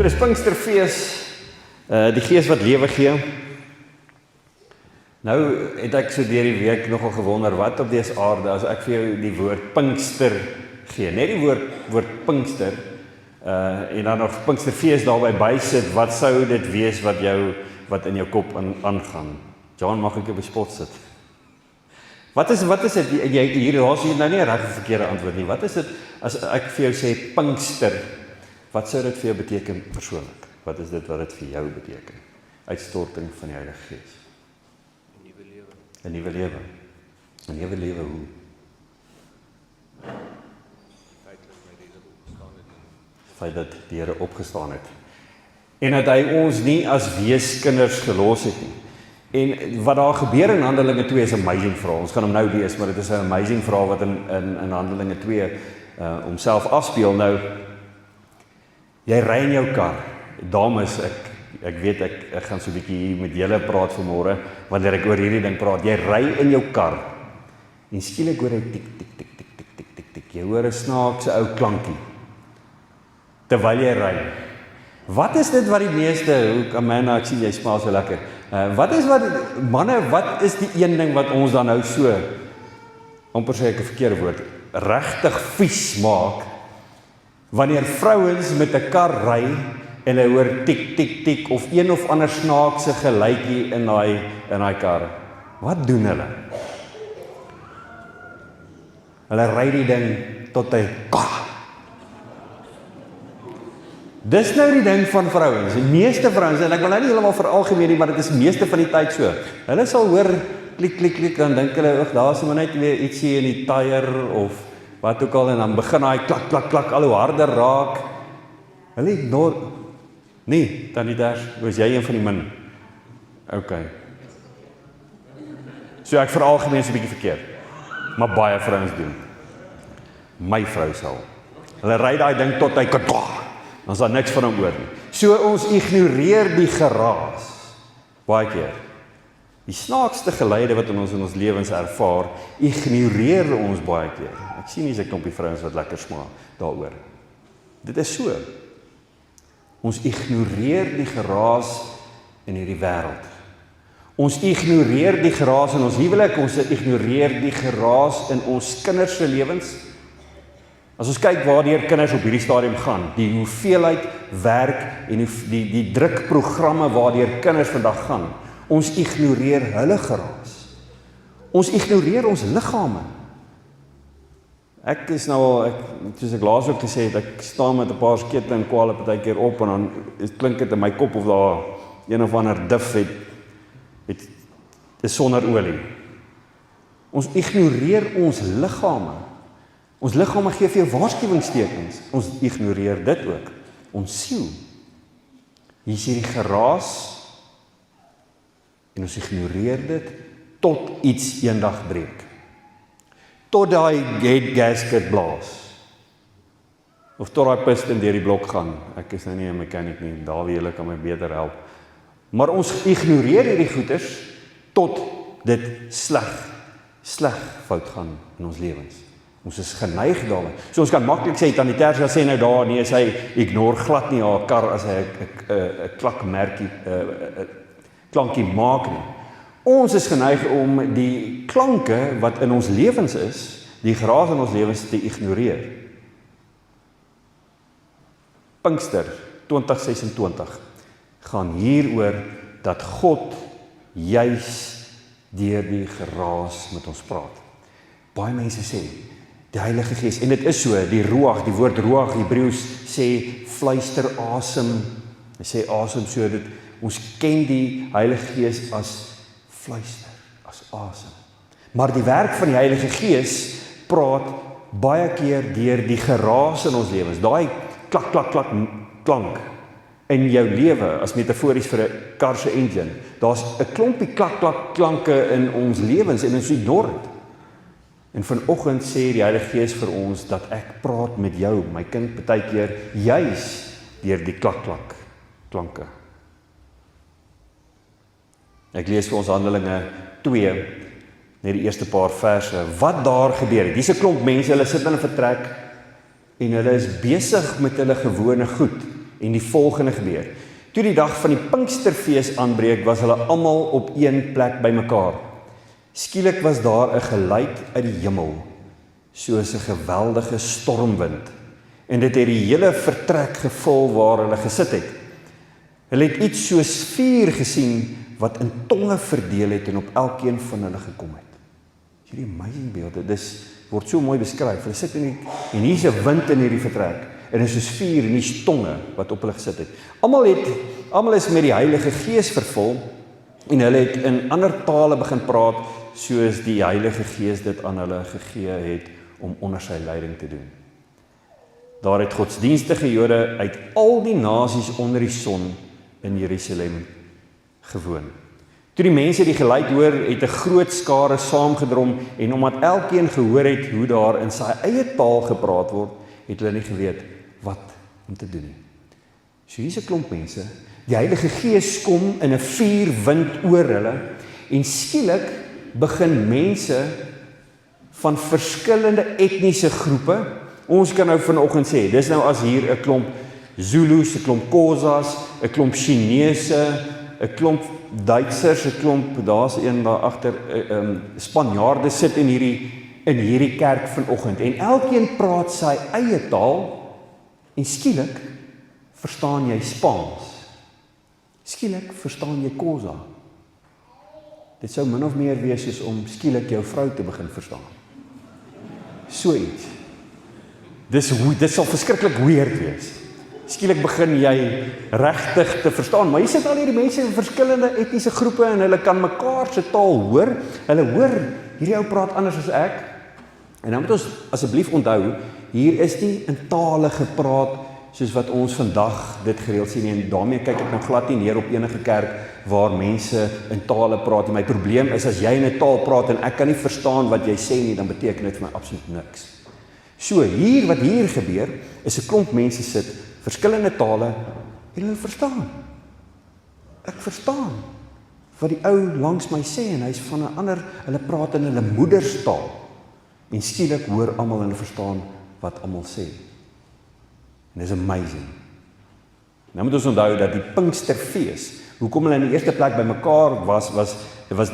So dis Pinksterfees, die Gees wat lewe gee. Nou het ek so deur die week nogal gewonder, wat op dese aarde, as ek vir jou die woord Pinkster gee, net die woord Pinkster, en dan nog Pinksterfees daarby bysit, wat sou dit wees wat in jou kop aangaan? John, mag ek jou bespot sit? Wat is dit, hier is nou nie 'n reg of verkeerde antwoord nie, wat is dit, as ek vir jou sê Pinkster, wat sou dit vir jou beteken persoonlik? Wat is dit wat dit vir jou beteken? Uitstorting van die Heilige Gees. 'n nuwe lewe. 'n nuwe lewe. 'n nuwe lewe hoe? Feit dat die Here opgestaan het. En dat hy ons nie as weeskinders gelos het nie. En wat daar gebeur in Handelinge 2 is 'n amazing verhaal. Ons gaan hom nou lees, maar dit is 'n amazing verhaal wat in Handelinge 2 homself afspeel. Nou, jy ry in jou kar. Dames, ek weet ek gaan so 'n bietjie hier met julle praat vanmôre, wanneer ek oor hierdie ding praat. Jy ry in jou kar, en skielik hoor hy tik, tik, tik, tik, tik, tik, tik, tik. Jy hoor 'n snaakse ou klankie, terwyl jy ry. Wat is dit wat die meeste, Amanda, ek sien jy smaal so lekker, wat is die een ding wat ons dan nou so, amper sê ek 'n verkeerde woord, regtig vies maak, wanneer vrouens met 'n kar ry, en hulle hoor tik, tik, tik, of een of ander snaakse geluidjie in daai kar. Wat doen hulle? Hulle ry die ding tot hy Dis nou die ding van vrouens. Die meeste vrouens, en ek wil nou nie heeltemal veralgemeen nie, maar dit is die meeste van die tyd so. Hulle sal hoor klik, klik, klik, dan dink hulle, daar is maar net weer ietsie in die tyre, of wat ook al, en dan begin hy klak, klak, klak, al hoe harder raak. Hulle ignore. Nee, Tannie Ders, was jy een van die min? OK. So ek veralgemeen so 'n bietjie verkeerd. Maar baie vrouens doen. My vrou sal. Hulle ry daai ding tot hy dan is daar niks van hom oor nie. So ons ignoreer die geraas. Baie keer. Die snaakste geluide wat ons in ons lewens ervaar, ignoreer ons baie keer. Ek sien nie 'n klompie vrouens wat lekker smaak daaroor. Dit is so. Ons ignoreer die geraas in hierdie wêreld. Ons ignoreer die geraas in ons huwelik, ons ignoreer die geraas in ons kinders se lewens. As ons kyk waardeur kinders op hierdie stadium gaan, die hoeveelheid werk en die drukprogramme waardeur kinders vandag gaan, ons ignoreer hulle geraas. Ons ignoreer ons liggame. Ek is nou, soos ek laas ook gesê het, ek staan met 'n paar skete en kwale partykeer op, en dan klink dit in my kop of daar een of ander dif is sonder olie. Ons ignoreer ons liggame. Ons liggame gee vir jou waarskuwingstekens. Ons ignoreer dit ook. Ons siel. Hier is hierdie geraas, en ons ignoreer dit tot iets eendag breek. Tot daai gate gasket blaas. Of tot daai piston deur die blok gaan. Ek is nou nie 'n mechanic nie, daar wie julle kan my beter help. Maar ons ignoreer hierdie goeders tot dit sleg fout gaan in ons lewens. Ons is geneig daarin. So ons kan maklik sê, Tannie Tersia sê nou daar, nee, sy ignore glad nie haar kar as hy 'n klankie maak nie. Ons is geneig om die klanke wat in ons lewens is, die geraas in ons lewens te ignoreer. Pinkster 2026 gaan hieroor dat God juis deur die geraas met ons praat. Baie mense sê, die Heilige Gees, en dit is so, die ruach, die woord ruach, Hebreëus sê fluister asem, hy sê asem, so dit, ons ken die Heilige Gees as fluister, as asem. Maar die werk van die Heilige Gees praat baie keer deur die geraas in ons lewens, daai klak, klak, klak, klank in jou lewe, as metafories vir 'n kar se engine, daar's 'n klompie klak, klak, klanke in ons lewens, en ons ignore dit. En vanoggend sê die Heilige Gees vir ons, dat ek praat met jou, my kind, baie keer, juis deur die klak, klak, klanke. Ek lees vir ons Handelinge 2, net die eerste paar verse, wat daar gebeur het. Dis 'n klomp mense, hulle sit in 'n vertrek, en hulle is besig met hulle gewone goed, En die volgende gebeur. Toe die dag van die Pinksterfees aanbreek, was hulle almal op een plek bymekaar. Skielik was daar 'n geluid uit die hemel, soos 'n geweldige stormwind, en dit het die hele vertrek gevul waar hulle gesit het. Hulle het iets soos vuur gesien, wat in tonge verdeel het en op elkeen van hulle gekom het. Is hierdie amazing beelde, dis word so mooi beskryf. Hulle sit en hier's 'n wind in hierdie vertrek, en dit is soos vuur en die tonge wat op hulle gesit het. Almal is met die Heilige Gees vervul, en hulle het in ander tale begin praat, soos die Heilige Gees dit aan hulle gegee het, om onder sy leiding te doen. Daar het godsdienstige Jode uit al die nasies onder die son in Jerusalem gewoon. Toe die mense die geluid hoor, het 'n groot skare saamgedrom, en omdat elkeen gehoor het hoe daar in sy eie taal gepraat word, het hulle nie geweet wat om te doen nie. So hier's 'n klomp mense, die Heilige Gees kom in 'n vuurwind oor hulle, en skielik begin mense van verskillende etniese groepe, ons kan nou vanoggend sê, dis nou as hier 'n klomp Zulus, 'n klomp Xhosas, 'n klomp Chinese, 'n klomp Duitsers, 'n klomp, daar's een daar agter, Spanjaarde sit in hierdie kerk vanoggend, en elkeen praat sy eie taal, en skielik verstaan jy Spaans. Skielik verstaan jy Xhosa. Dit sou min of meer wees soos om skielik jou vrou te begin verstaan. So iets. Dit sal verskriklik weird wees. Skielik begin jy regtig te verstaan, maar hier sit al hierdie mense in verskillende etniese groepe, en hulle kan mekaar se taal hoor. Hulle hoor, hierdie ou praat anders as ek. En dan moet ons asseblief onthou, hier is nie in tale gepraat, soos wat ons vandag dit gereeld sien, en daarmee kyk ek nou glad nie neer op enige kerk, waar mense in tale praat. En my probleem is, as jy in 'n taal praat, en ek kan nie verstaan wat jy sê nie, dan beteken dit vir my absoluut niks. So, wat hier gebeur, is 'n klomp mense sit, verskillende tale, en hulle verstaan. Ek verstaan wat die ou langs my sê, en hy's van 'n ander, hulle praat in hulle moederstaal, en skielik hoor almal en hulle verstaan wat almal sê. En dit is amazing. Nou moet ons onthou dat die Pinksterfees, hoekom hulle in die eerste plek bymekaar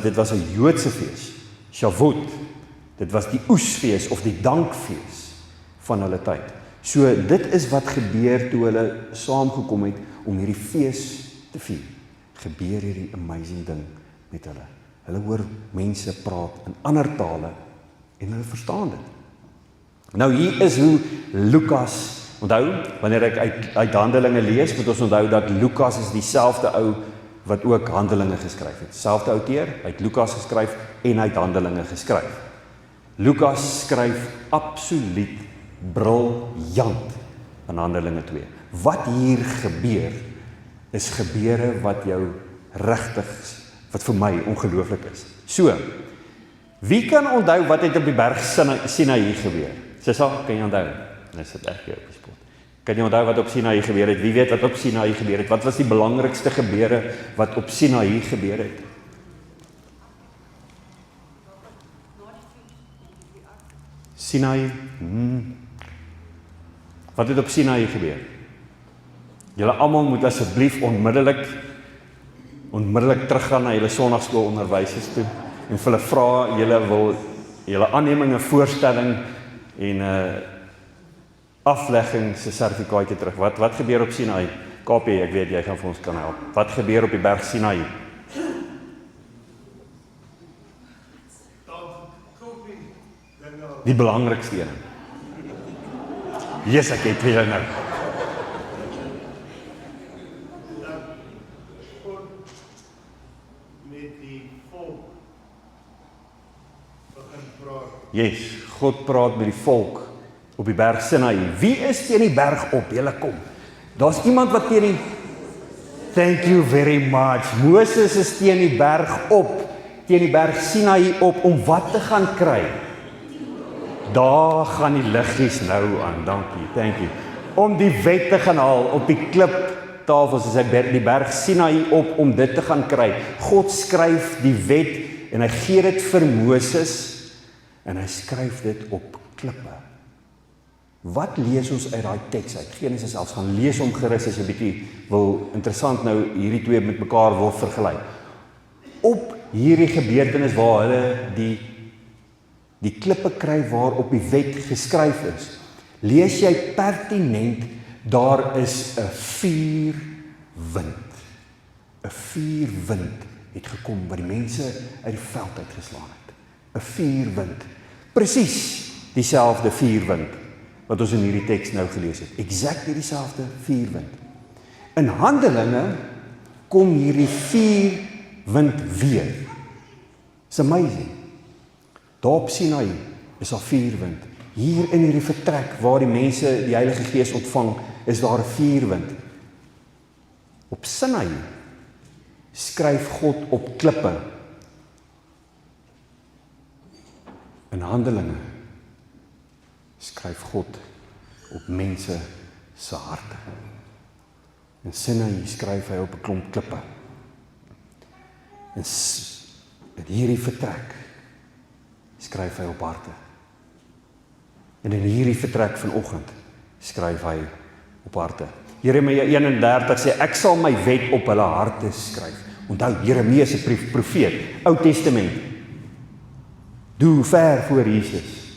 dit was 'n Joodse fees, Shavuot, dit was die oesfees of die dankfees van hulle tyd. So dit is wat gebeur toe hulle saamgekom het om hierdie fees te vier. Gebeur hierdie amazing ding met hulle. Hulle hoor mense praat in ander tale en hulle verstaan dit. Nou hier is hoe Lukas, onthou, wanneer ek uit Handelinge lees, moet ons onthou dat Lukas is dieselfde ou wat ook Handelinge geskryf het. Selfde outeur, uit Lukas geskryf en uit Handelinge geskryf. Lukas skryf absoluut briljant in Handelinge 2. Wat hier gebeur, is gebeure wat jou regtig, wat vir my ongelooflik is. So, wie kan onthou wat het op die berg Sinaï gebeur? Sissa, kan jy onthou? Nou sit ek hier op die spot. Kan jy onthou wat op Sinaï gebeur het? Wie weet wat op Sinaï gebeur het? Wat was die belangrikste gebeure wat op Sinaï gebeur het? Sinaï, Wat het op Sinaï gebeur? Julle almal moet asseblief onmiddellik teruggaan na julle sonnaarskoolonderwysers toe en vir hulle vra, julle wil julle aanneming, 'n voorstelling en 'n aflegging se sertifikaatjie terug. Wat gebeur op Sinaï? KP, ek weet jy gaan vir ons kan help. Wat gebeur op die berg Sinaï? Die belangrikste een. Yes, ek het weer nou. Yes, God praat met die volk op die berg Sinaï. Wie is teen die berg op? Julle kom. Daar's iemand wat teen die... Thank you very much. Moses is teen die berg op, teen die berg Sinaï op, om wat te gaan kry? Daar gaan die liggies nou aan, dankie, thank you. Om die wet te gaan haal op die kliptafels, is hy die berg Sinaï op, om dit te gaan kry. God skryf die wet, en hy gee dit vir Moses, en hy skryf dit op klippe. Wat lees ons uit daai teks uit? Genesis 11, gaan lees hom gerus as jy bietjie wil interessant nou hierdie twee met mekaar wil vergelyk. Op hierdie gebeurtenis waar hulle die klippe kry waarop die wet geskryf is, lees jy pertinent, daar is 'n vuurwind. 'n Vuurwind het gekom wat die mense uit die veld uitgeslaan het. 'n Vuurwind. Presies dieselfde vuurwind wat ons in hierdie teks nou gelees het. Exactly dieselfde vuurwind. In Handelinge kom hierdie vuurwind weer. It's amazing. Daar op Sinai is daar vuurwind. Hier in hierdie vertrek waar die mense die Heilige Gees ontvang, is daar 'n vuurwind. Op Sinai skryf God op klippe. In Handelinge skryf God op mense se harte. In Sinai skryf hy op 'n klomp klippe. In hierdie vertrek skryf hy op harte. En in hierdie vertrek vanoggend skryf hy op harte. Jeremia 31 sê, ek sal my wet op hulle harte skryf. Onthou, Jeremia is 'n profeet, Ou Testament. Doe ver voor Jesus.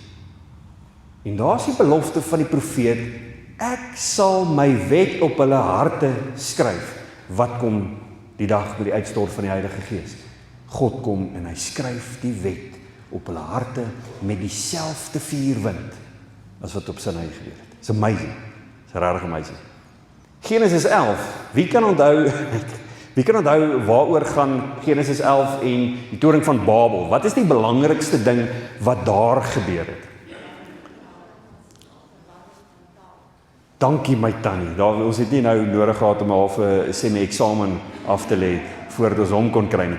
En daar is die belofte van die profeet, ek sal my wet op hulle harte skryf. Wat kom die dag met die uitstort van die Heilige Gees? God kom en hy skryf die wet op hulle harte met dieselfde vuurwind as wat op Sinai gebeur het. It's amazing. It's regtig amazing. Genesis 11. Wie kan onthou waaroor gaan Genesis 11 en die toring van Babel? Wat is die belangrikste ding wat daar gebeur het? Dankie my tannie. Ons het nie nou nodig gehad om 'n halfe semi-eksamen af te lê voordat ons hom kon kry nie.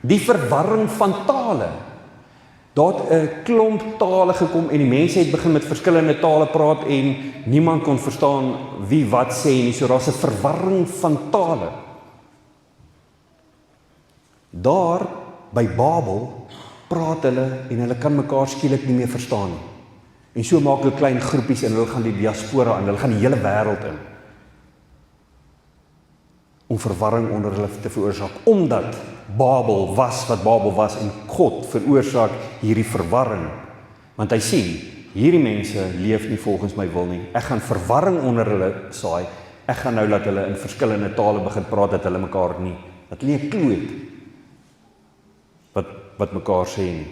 Die verwarring van tale. Daar het 'n klomp tale gekom en die mense het begin met verskillende tale praat en niemand kon verstaan wie wat sê nie. So daar's 'n verwarring van tale. Daar by Babel praat hulle en hulle kan mekaar skielik nie meer verstaan nie. En so maak hulle klein groepies en hulle gaan die diaspora in, hulle gaan die hele wêreld in. Om verwarring onder hulle te veroorsaak, omdat Babel was wat Babel was en God veroorsaak hierdie verwarring. Want hy sien, hierdie mense leef nie volgens my wil nie. Ek gaan verwarring onder hulle saai. Ek gaan nou laat hulle in verskillende tale begin praat dat hulle mekaar nie, dat hulle nie kloot wat mekaar sê nie.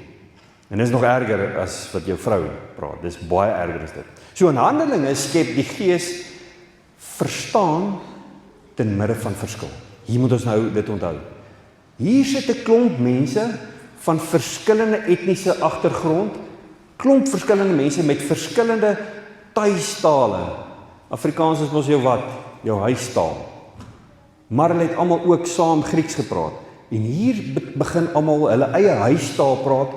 En dit is nog erger as wat jou vrou praat. Dis baie erger as dit. So in Handelinge skep die Gees verstaan ten midde van verskil. Hier moet ons nou dit onthou. Hier sit 'n klomp mense van verskillende etniese agtergrond, klomp verskillende mense met verskillende tuistale. Afrikaans is mos jou huistaal. Maar hulle het almal ook saam Grieks gepraat. En hier begin almal hulle eie huistaal praat.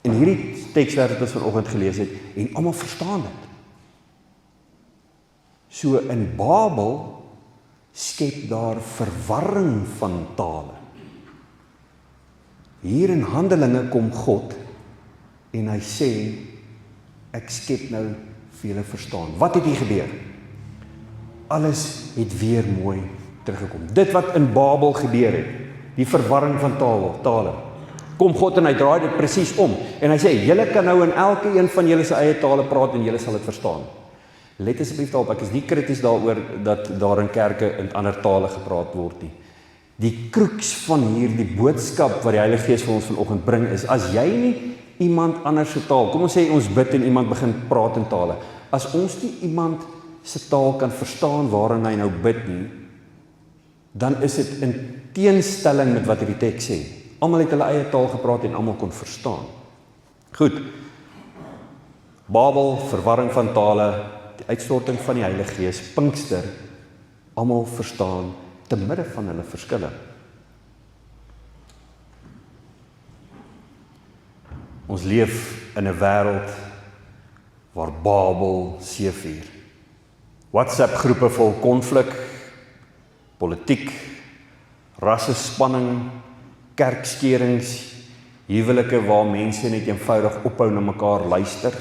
En hierdie teks wat ons vanoggend gelees het, en almal verstaan dit. So in Babel skep daar verwarring van tale. Hier in Handelinge kom God en hy sê, ek skep nou vir julle verstaan. Wat het hier gebeur? Alles het weer mooi teruggekom. Dit wat in Babel gebeur het, die verwarring van tale. Kom God en hy draai dit presies om. En hy sê, julle kan nou in elke een van julle se eie tale praat en julle sal dit verstaan. Let asseblief daarop, ek is nie krities daaroor dat daar in kerke in ander tale gepraat word nie. Die kruks van hierdie boodskap wat die Heilige Gees vir ons vanoggend bring is, as jy nie iemand anders se taal, kom ons sê ons bid en iemand begin praat in tale, as ons nie iemand se taal kan verstaan waarin hy nou bid nie, dan is dit in teenstelling met wat hierdie teks sê. Almal het hulle eie taal gepraat en almal kon verstaan. Goed. Babel, verwarring van tale, die uitstorting van die Heilige Gees, Pinkster, almal verstaan te midde van hulle verskille. Ons leef in 'n wêreld waar Babel seevier. WhatsApp groepe vol konflik, politiek, rassespanning, kerkskerings, huwelike waar mense net eenvoudig ophou na mekaar luister.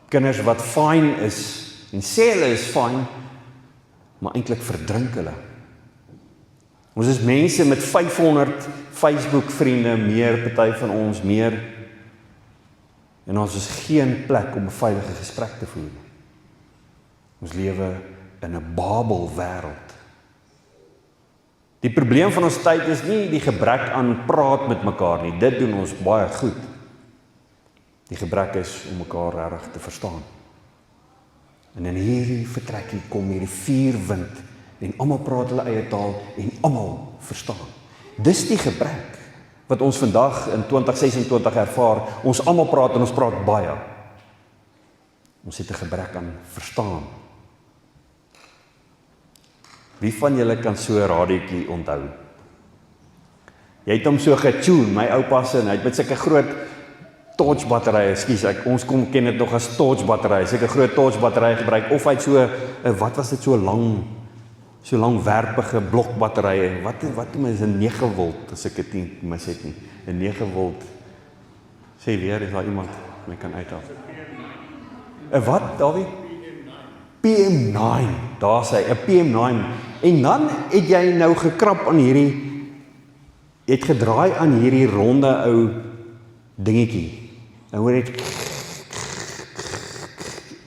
Kinders wat fyn is, en sê hulle is fyn, maar eintlik verdrink hulle. Ons is mense met 500 Facebook vriende, meer, party van ons, meer, en ons is geen plek om 'n veilige gesprek te voer. Ons lewe in 'n Babelwêreld. Die probleem van ons tyd is nie die gebrek aan praat met mekaar nie, dit doen ons baie goed. Die gebrek is om mekaar regtig te verstaan. En in hierdie vertrekkie kom hierdie vuurwind, en almal praat hulle eie taal, en almal verstaan. Dis die gebrek, wat ons vandag in 2026 ervaar, ons almal praat en ons praat baie. Ons het 'n gebrek aan verstaan. Wie van julle kan so 'n radiootjie onthou? Jy het hom so getune, my oupa se, hy het met sulke groot torchbatterye, ons ken dit nog as torchbatterye, sulke groot torchbatterye gebruik, of hy het so, wat was dit, so langwerpige blokbatterye, wat is 'n 9 volt, as ek dit nie mis het nie, 'n 9 volt, sê weer, is daar iemand, my kan uithaal. 'n wat, Dawie? PM9, daar sê, 'n PM9, en dan het jy nou gekrap aan hierdie, jy het gedraai aan hierdie ronde ou dingetjie, en hoor het,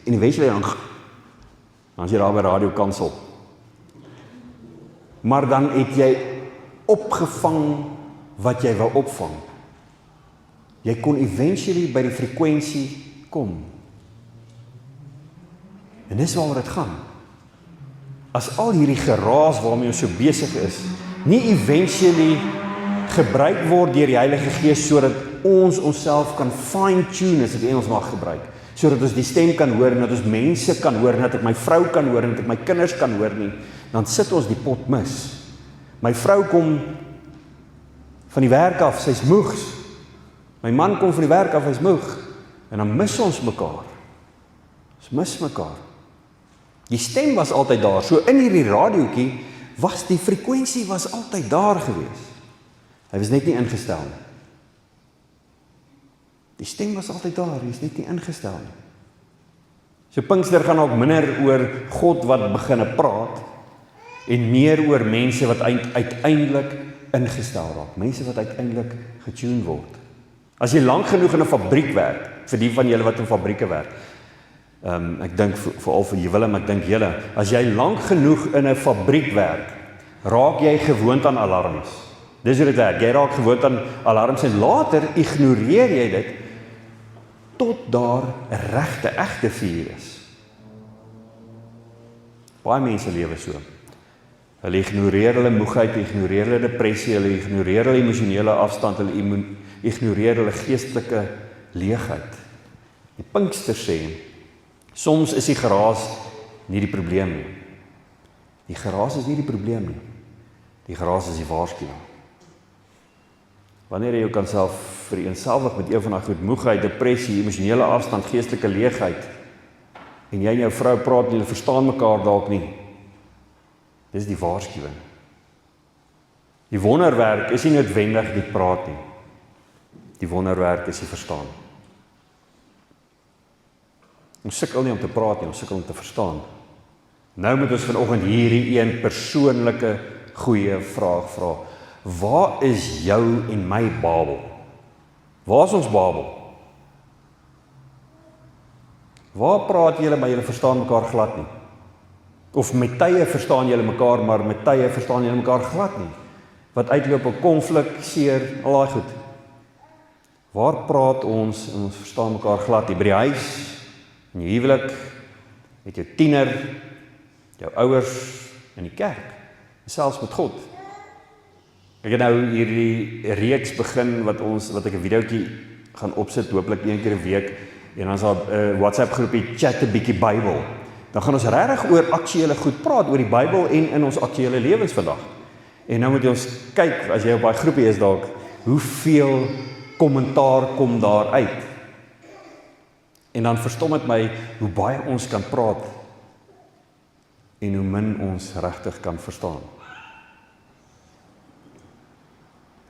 en eventually dan is jy daar by radio kansel, maar dan het jy opgevang wat jy wou opvang. Jy kon eventually by die frekwensie kom. En dis waaroor dit gaan. As al hierdie geraas waarmee ons so besig is, nie eventually gebruik word deur die Heilige Gees sodat ons onsself kan fine-tune, as ek Engels mag gebruik, sodat ons die stem kan hoor, en dat ons mense kan hoor, en dat ek my vrou kan hoor, en dat ek my kinders kan hoor nie, dan sit ons die pot mis. My vrou kom van die werk af, sy's moeg. My man kom van die werk af, hy's moeg. En dan mis ons mekaar. Ons mis mekaar. Die stem was altyd daar, so in hierdie radiootjie was die frekwensie was altyd daar gewees. Hy was net nie ingestel nie. Die stem was altyd daar, hy is net nie ingestel nie. So Pinkster gaan ook minder oor God wat begine praat, en meer oor mense wat uiteindelik ingestel raak, mense wat uiteindelik getune word. As jy lank genoeg in 'n fabriek werk, vir die van julle wat in fabrieke werk, ek dink veral vir Willem, ek dink julle, as jy lank genoeg in 'n fabriek werk, raak jy gewoond aan alarms. Dis hoe dit werk, jy raak gewoond aan alarms, en later ignoreer jy dit, tot daar 'n regte, egte vuur is. Baie mense lewe so. Hulle ignoreer hulle moegheid, ignoreer hulle depressie, hulle ignoreer hulle emosionele afstand, hulle ignoreer hulle geestelike leegheid. Die Pinkster sê, soms is die geraas nie die probleem nie. Die geraas is nie die probleem nie. Die geraas is die waarskuwing. Wanneer jy jou kan self vereenselwig met een van daai goed, moegheid, depressie, emosionele afstand, geestelike leegheid, en jy en jou vrou praat en julle verstaan mekaar dalk nie, dis die waarskuwing. Die wonderwerk is nie noodwendig die praat nie. Die wonderwerk is die verstaan. Ons sukkel nie om te praat nie, ons sukkel om te verstaan. Nou moet ons vanoggend hierdie een persoonlike goeie vraag vra. Waar is jou en my Babel? Waar is ons Babel? Waar praat julle maar julle verstaan mekaar glad nie? Of met tye verstaan julle mekaar, maar met tye verstaan julle mekaar glad nie. Wat uitloop op konflik, seer, al daai goed. Waar praat ons en ons verstaan mekaar glad nie? By die huis, in die huwelik, met jou tiener, jou ouers, in die kerk, selfs met God. Ek het nou hierdie reeks begin wat ek 'n videoetjie gaan opsit, hopelik een keer 'n week, en dan is daar 'n WhatsApp groepie chat 'n bietjie Bybel. Dan gaan ons regtig oor aktuele goed praat, oor die Bybel en in ons aktuele lewens vandag. En nou moet ons kyk, as jy op daai groepie is dalk, hoeveel kommentaar kom daar uit. En dan verstom dit my hoe baie ons kan praat en hoe min ons regtig kan verstaan.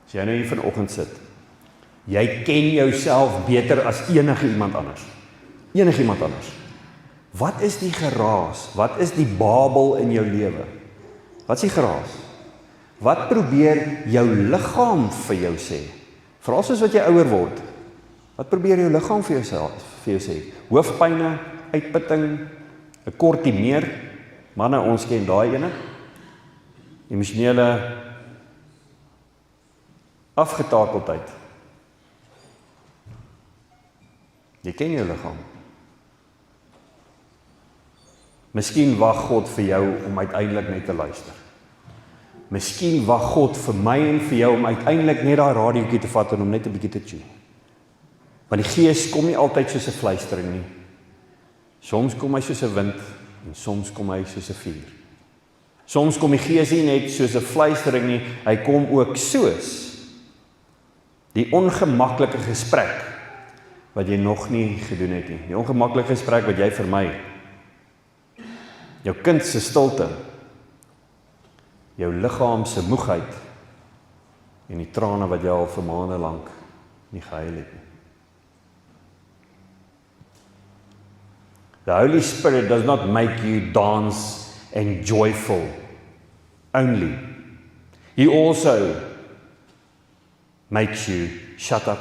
As jy nou hier vanoggend sit, jy ken jouself beter as enige iemand anders. Enigiemand anders. Wat is die geraas? Wat is die babel in jou lewe? Wat is die geraas? Wat probeer jou liggaam vir jou sê? Veral soos wat jy ouer word. Wat probeer jou liggaam vir jou sê? Hoofpyne, uitputting, 'n kortie meer. Manne, ons ken daai ene. Emosionele afgetakeldheid. Jy ken jou liggaam. Miskien wag God vir jou om uiteindelik net te luister. Miskien wag God vir my en vir jou om uiteindelik net daai radiootjie te vat en om net 'n bietjie te tune. Want die Gees kom nie altyd soos 'n fluistering nie. Soms kom hy soos 'n wind en soms kom hy soos 'n vuur. Soms kom die Gees nie net soos 'n fluistering nie, hy kom ook soos die ongemaklike gesprek wat jy nog nie gedoen het nie. Die ongemaklike gesprek wat jy vermy. Jou kind se stilte, jou liggaam se moegheid en die trane wat jy al vir maande lank nie gehuil het nie. The Holy Spirit does not make you dance and joyful only. He also makes you shut up,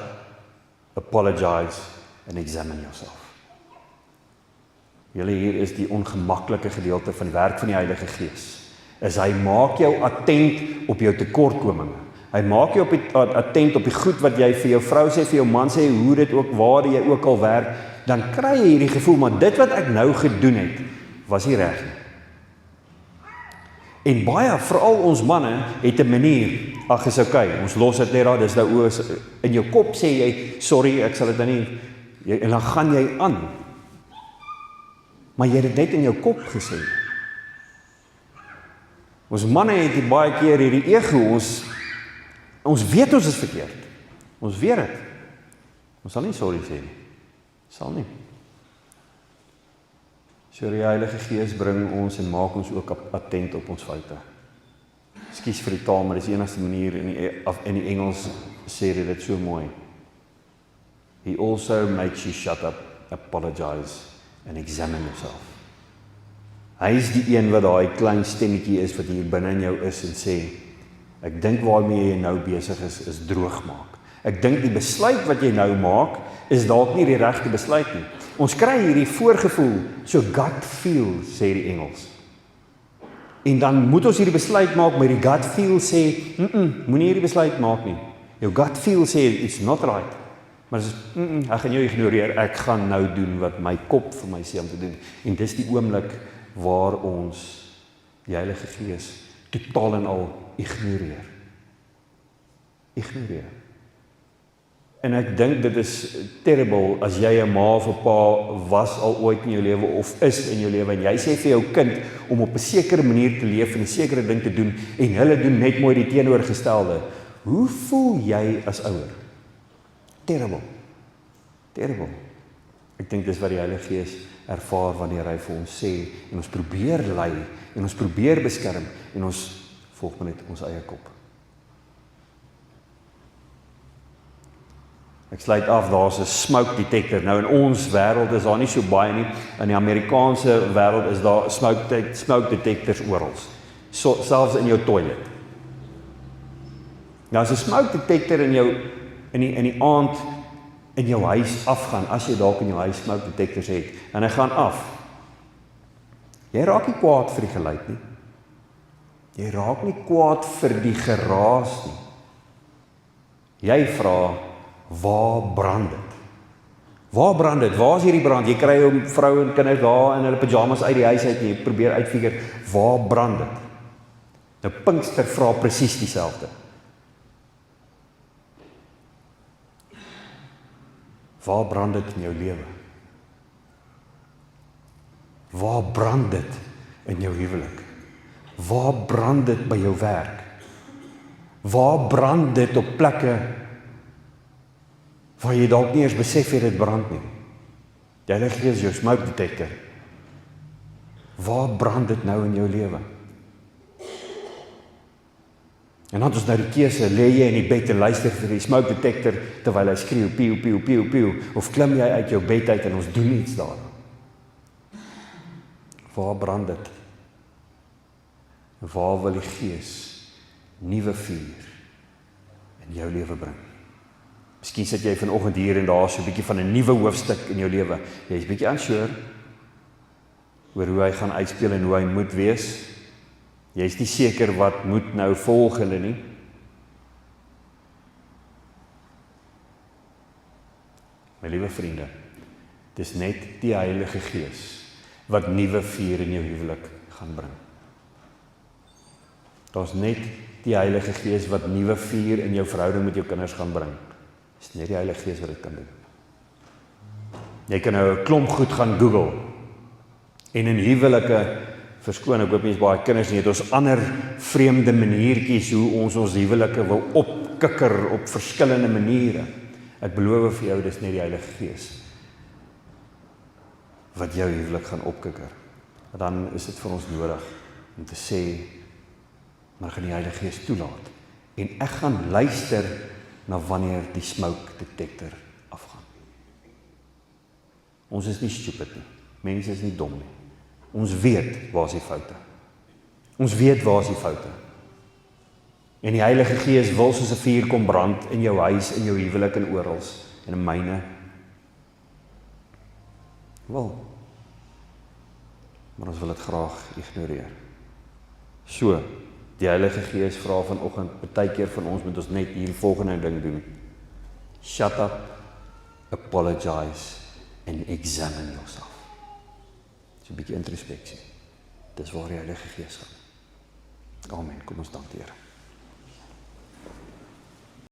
apologize and examine yourself. Julle, hier is die ongemaklike gedeelte van die werk van die Heilige Gees. Is hy maak jou attent op jou tekortkominge. Hy maak jou attent op die goed wat jy vir jou vrou sê, vir jou man sê, hoe dit ook, waar jy ook al werk, dan kry jy hierdie gevoel, maar dit wat ek nou gedoen het, was nie reg nie. En baie, veral ons manne, het 'n manier, ag is okay, ons los dit net daar, dis nou in jou kop sê jy, sorry, ek sal dit nou nie, en dan gaan jy aan. Maar jy het dit net in jou kop gesê. Ons manne het baie keer hierdie ego, ons weet ons is verkeerd. Ons weet dit. Ons sal nie sorry sê nie. Sal nie. So die Heilige Gees bring ons en maak ons ook attent op ons foute. Ekskuus vir die taal, maar dis die enigste manier in die Engels sê dit so mooi. He also makes you shut up, apologize and examine yourself. Hy is die een wat daai klein stemmetjie is wat hier binne in jou is en sê, ek dink waarmee jy nou besig is droog maak. Ek dink die besluit wat jy nou maak, is dalk nie die regte besluit nie. Ons kry hierdie voorgevoel, so gut feel, sê die Engels. En dan moet ons hierdie besluit maak, maar die gut feel sê, moenie hierdie besluit maak nie. Jou gut feel sê, it's not right. Maar ek gaan jou ignoreer, ek gaan nou doen wat my kop vir my sê om te doen. En dis die oomblik waar ons die Heilige Gees totaal en al ignoreer. Ignoreer. En ek dink dit is terrible as jy 'n ma of 'n pa was al ooit in jou lewe of is in jou lewe en jy sê vir jou kind om op 'n sekere manier te leef en 'n sekere ding te doen en hulle doen net mooi die teenoorgestelde. Hoe voel jy as ouer? Terrible. Terrible. Ek dink dis wat die Heilige Gees ervaar wanneer hy vir ons sê en ons probeer lei en ons probeer beskerm en ons volg maar net ons eie kop. Ek sluit af, daar's 'n smoke detector. Nou in ons wêreld is daar nie so baie nie. In die Amerikaanse wêreld is daar smoke detectors oral. Selfs in jou toilet. Nou as 'n smoke detector in die aand in jou huis afgaan, as jy dalk in jou huis smoke detectors het, en hy gaan af. Jy raak nie kwaad vir die geluid nie. Jy raak nie kwaad vir die geraas nie. Jy vra, waar brand dit? Waar brand dit? Waar is hierdie brand? Jy kry jou vrou en kinders daar in hulle pyjamas uit die huis uit en jy probeer uitfigure, waar brand dit? Nou Pinkster vra presies dieselfde. Waar brand dit in jou lewe? Waar brand dit in jou huwelik? Waar brand dit by jou werk? Waar brand dit op plekke waar jy dalk nie eens besef het dit brand nie? Die Heilige Gees is jou smoke detector. Waar brand dit nou in jou lewe? En dan het ons nou die keuse, lê jy in die bed en luister vir die smoke detector terwyl hy skreeu, pieu, pieu, pieu, pieu, of klim jy uit jou bed uit en ons doen iets daar. Waar brand dit? Waar wil die Gees nuwe vuur in jou lewe bring? Miskien sit jy vanoggend hier en daar so 'n bietjie van 'n nuwe hoofstuk in jou lewe. Jy is bietjie unsure oor hoe hy gaan uitspeel en hoe hy moet wees. Jy is nie seker wat moet nou volg hulle nie. My liewe vriende, dis net die Heilige Gees wat nuwe vuur in jou huwelik gaan bring. Daar's net die Heilige Gees wat nuwe vuur in jou verhouding met jou kinders gaan bring. Dis net die Heilige Gees wat dit kan doen. Jy kan nou 'n klomp goed gaan Google. En in huwelike, verskoon, ek hoop nie is baie kinders nie, het ons ander vreemde maniertjies hoe ons huwelike wil opkikker op verskillende maniere. Ek beloof vir jou, dis net die Heilige Gees wat jou huwelik gaan opkikker. Dan is dit vir ons nodig om te sê, maar gaan die Heilige Gees toelaat. En ek gaan luister na wanneer die smoke detector afgaan. Ons is nie stupid nie. Mense is nie dom nie. Ons weet waar is die foute. Ons weet waar is die foute. En die Heilige Gees wil soos 'n vuur kom brand in jou huis, in jou huwelik en oral, en in myne. Wel, maar ons wil dit graag ignoreer. So, die Heilige Gees vra vanoggend, partykeer van ons moet ons net hier volgende ding doen. Shut up, apologize, and examine yourself. So 'n bietjie introspeksie. Dis waar die Heilige Gees gaan. Amen. Kom ons dank die Here.